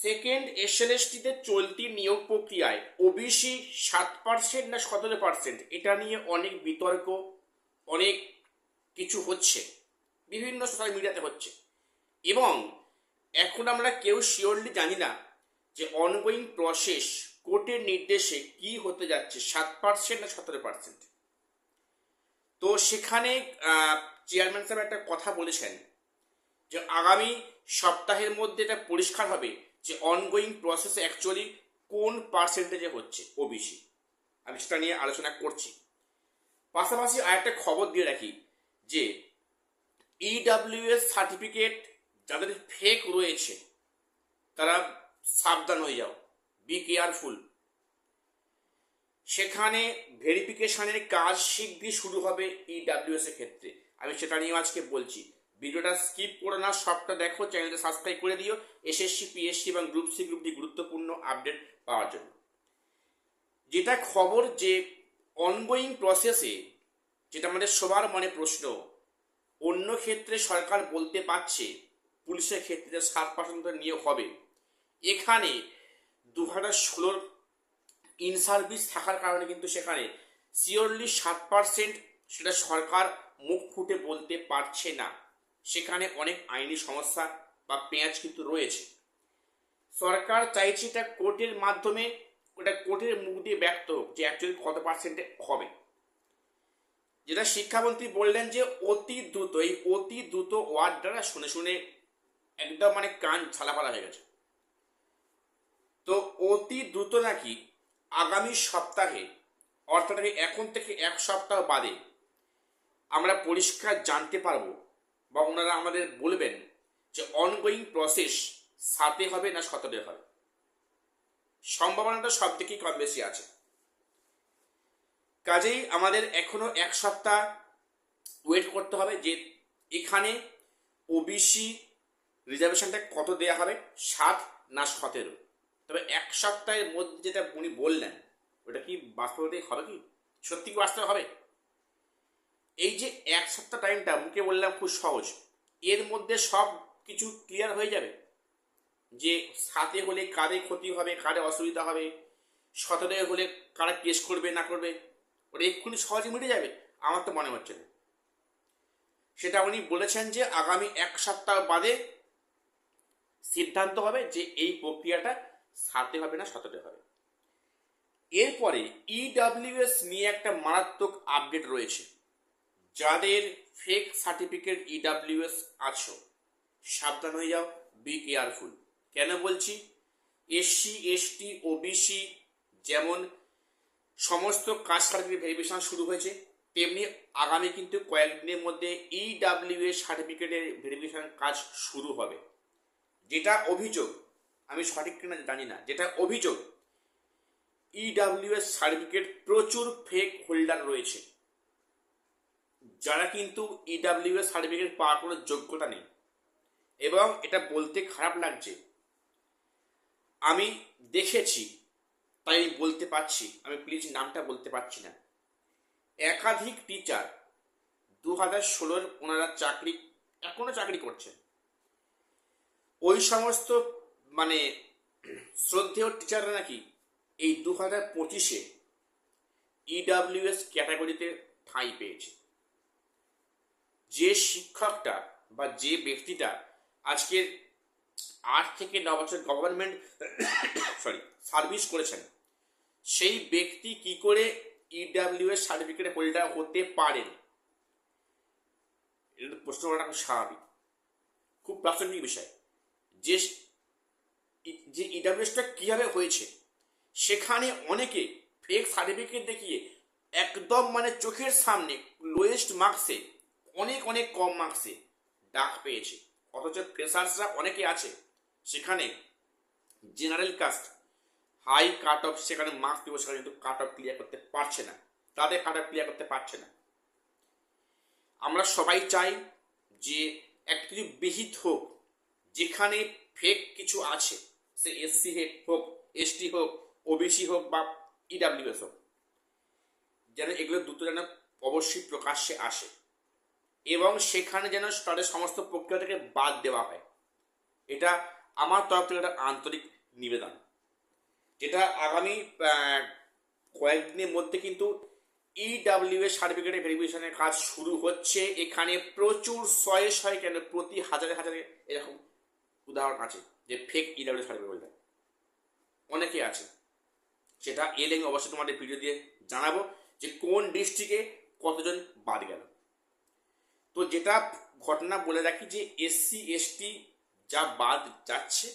Second এসএলএসটিতে চলতি নিয়োগ প্রক্রিয়ায় ওবিসি 7% না 17%, এটা নিয়ে অনেক বিতর্ক, অনেক কিছু হচ্ছে, বিভিন্ন সোশ্যাল মিডিয়াতে হচ্ছে। এবং এখন আমরা কেউ শিওরলি জানি না যে অনগোয়িং প্রসেস কোর্টের নির্দেশে কি হতে যাচ্ছে, 7% না 17%। তো সেখানে চেয়ারম্যান সাহেব একটা কথা বলেছেন যে আগামী সপ্তাহের মধ্যে এটা পরিষ্কার হবে যে অনগোয়িং প্রসেস অ্যাকচুয়ালি কোন পার্সেন্টেজে হচ্ছে ওবিসি। আমি সেটা নিয়ে আলোচনা করছি। পাশাপাশি আরেকটা খবর দিয়ে রাখি যে ইডাব্লিউএস সার্টিফিকেট যাদের ফেক রয়েছে তারা সাবধান হয়ে যাও, বি কেয়ারফুল। সেখানে ভেরিফিকেশনের কাজ শীঘ্রই শুরু হবে ইডাব্লিউএস এর ক্ষেত্রে। আমি সেটা নিয়ে আজকে বলছি। ভিডিওটা স্কিপ করো না, সবটা দেখো, চ্যানেলটা সাবস্ক্রাইব করে দিও এসএসসি, পিএসসি এবং গ্রুপ সি, গ্রুপ ডি গুরুত্বপূর্ণ আপডেট পাওয়ার জন্য। যেটা খবর যে অনগোয়িং প্রসেসে, যেটা আমাদের সবার মনে প্রশ্ন, অন্য ক্ষেত্রে সরকার বলতে পারছে পুলিশের ক্ষেত্রে 7% নিয়োগ হবে, এখানে 2016 ইন সার্ভিস থাকার কারণে কিন্তু সেখানে শিওরলি 7% সেটা সরকার মুখ ফুটে বলতে পারছে না। সেখানে অনেক আইনি সমস্যা বা পেঁয়াজ কিন্তু রয়েছে। সরকার চাইছে এটা কোর্টের মাধ্যমে, ওটা কোর্টের মুখ দিয়ে ব্যক্ত হোক যে অ্যাকচুয়ালি কত পার্সেন্টে হবে। যেটা শিক্ষামন্ত্রী বললেন যে অতি দ্রুত, এই অতি দ্রুত ওয়ার্ডটা শুনে শুনে একদম মানে কান ঝালাপালা হয়ে গেছে। তো অতি দ্রুত নাকি আগামী সপ্তাহে, অর্থাৎ এখন থেকে এক সপ্তাহ বাদে আমরা পরিষ্কার জানতে পারবো বা ওনারা আমাদের বলবেন যে অনগোয়িং প্রসেস 7 হবে না 17 হবে। সম্ভাবনাটা সব দিকেই কম বেশি আছে। কাজেই আমাদের এখনো এক সপ্তাহ ওয়েট করতে হবে যে এখানে ওবিসি রিজার্ভেশনটা কত দেয়া হবে, 7 না 17। তবে এক সপ্তাহের মধ্যে যেটা উনি বললেন ওটা কি বাস্তবতাই হবে, কি সত্যি কি বাস্তবে হবে? এই যে এক সপ্তাহ টাইমটা মুখে বললাম খুব সহজ, এর মধ্যে সব কিছু ক্লিয়ার হয়ে যাবে যে 7 হলে কারে ক্ষতি হবে, কারে অসুবিধা হবে, 17 হলে কারা কেস করবে না করবে, ওটা এক্ষুনি সহজে মিটে যাবে? আমার তো মনে হচ্ছে না। সেটা উনি বলেছেন যে আগামী এক সপ্তাহ বাদে সিদ্ধান্ত হবে যে এই প্রক্রিয়াটা 7 হবে না 17 হবে। এরপরে ইডাব্লিউএস নিয়ে একটা মারাত্মক আপডেট রয়েছে। যাদের ফেক সার্টিফিকেট ইডাব্লিউএস আছো, সাবধান হয়ে যাও, বি কেয়ারফুল। কেন বলছি? এসসি, এসটি, ওবিসি যেমন সমস্ত কাস্ট সার্টিফিকেট ভেরিফিকেশন শুরু হয়েছে, তেমনি আগামী কিন্তু কয়েকদিনের মধ্যে ইডাব্লিউএস সার্টিফিকেটের ভেরিফিকেশন কাজ শুরু হবে। যেটা অভিযোগ, আমি সঠিক কিনা জানি না, যেটা অভিযোগ ইডাব্লিউএস সার্টিফিকেট প্রচুর ফেক হোল্ডার রয়েছে, যারা কিন্তু ইডাব্লিউএস সার্টিফিকেট পাওয়ার কোনো যোগ্যতা নেই। এবং এটা বলতে খারাপ লাগছে, আমি দেখেছি তাই বলতে পারছি, আমি প্লিজ নামটা বলতে পারছি না। একাধিক টিচার 2016 ওনারা চাকরি, এখনো চাকরি করছেন, ওই সমস্ত মানে শ্রদ্ধেয় টিচাররা নাকি এই 2025-এ ইডাব্লিউএস ক্যাটাগরিতে ঠাঁই পেয়েছে। যে শিক্ষকটা বা যে ব্যক্তিটা আজকের 8 থেকে 9 বছর গভর্নমেন্ট সার্ভিস করেছেন, সেই ব্যক্তি কি করে ইডাব্লিউএস সার্টিফিকেট হোল্ডার হতে পারেন? এটা প্রশ্ন করাটা খুব স্বাভাবিক, খুব প্রাসঙ্গিক বিষয়। যে ইডাব্লিউএসটা কিভাবে হয়েছে, সেখানে অনেকে ফেক সার্টিফিকেট দেখিয়ে একদম মানে চোখের সামনে লোয়েস্ট মার্কসে, অনেক অনেক কম মার্কসে ডাক পেয়েছে। অথচ ফ্রেশার্সরা অনেকে আছে সেখানে general caste, high cut off, সেখানে মার্কস দিব, সেখানে কিন্তু কাট অফ ক্লিয়ার করতে পারছে না, তাদের কাট অফ ক্লিয়ার করতে পারছে না। আমরা সবাই চাই যে একটা কিছু বিহিত হোক, যেখানে ফেক কিছু আছে, সে এসসি হোক, এসটি হোক, ওবিসি হোক বা ইডাব্লিউএস হোক, যেন এগুলো দ্রুত যেন অবশ্যই প্রকাশ্যে আসে এবং সেখানে যেন তাদের সমস্ত প্রক্রিয়া থেকে বাদ দেওয়া হয়। এটা আমার তরফ থেকে একটা আন্তরিক নিবেদন, যেটা আগামী কয়েকদিনের মধ্যে কিন্তু ইডাব্লিউএস সার্টিফিকেটের ভেরিফিকেশনের কাজ শুরু হচ্ছে। এখানে প্রচুর শয়ে শয়ে কেন প্রতি হাজারে হাজারে এরকম উদাহরণ আছে যে ফেক ইডাব্লিউ সার্টিফিকেট অনেকে আছে। সেটা এলে আমি অবশ্যই তোমাদের ভিডিও দিয়ে জানাবো যে কোন ডিস্ট্রিক্টে কতজন বাদ গেল। তো যেটা ঘটনা বলে রাখি যে এসসি এসটি যা বাদ যাচ্ছে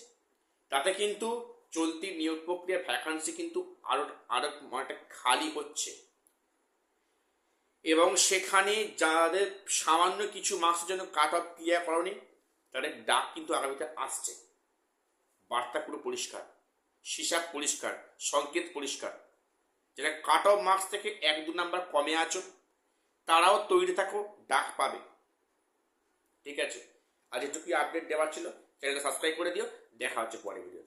তাতে কিন্তু চলতি নিয়োগ প্রক্রিয়া ভ্যাকান্সি কিন্তু আরো আরো অনেকটা খালি হচ্ছে, এবং সেখানে যাদের সামান্য কিছু মার্কসের জন্য কাট অফ ক্লিয়ার করনি তাদের ডাক কিন্তু আগামীতে আসছে। বার্তা পুরো পরিষ্কার, হিসাব পরিষ্কার, সংকেত পরিষ্কার। যেটা কাট অফ মার্কস থেকে 1-2 নাম্বার কমে আছো তারাও তৈরি থাকো, ডাক পাবে। ঠিক আছে, আজ এটুকুই আপডেট দেওয়ার ছিল। চ্যানেলটা সাবস্ক্রাইব করে দিও। দেখা হচ্ছে পরে ভিডিও।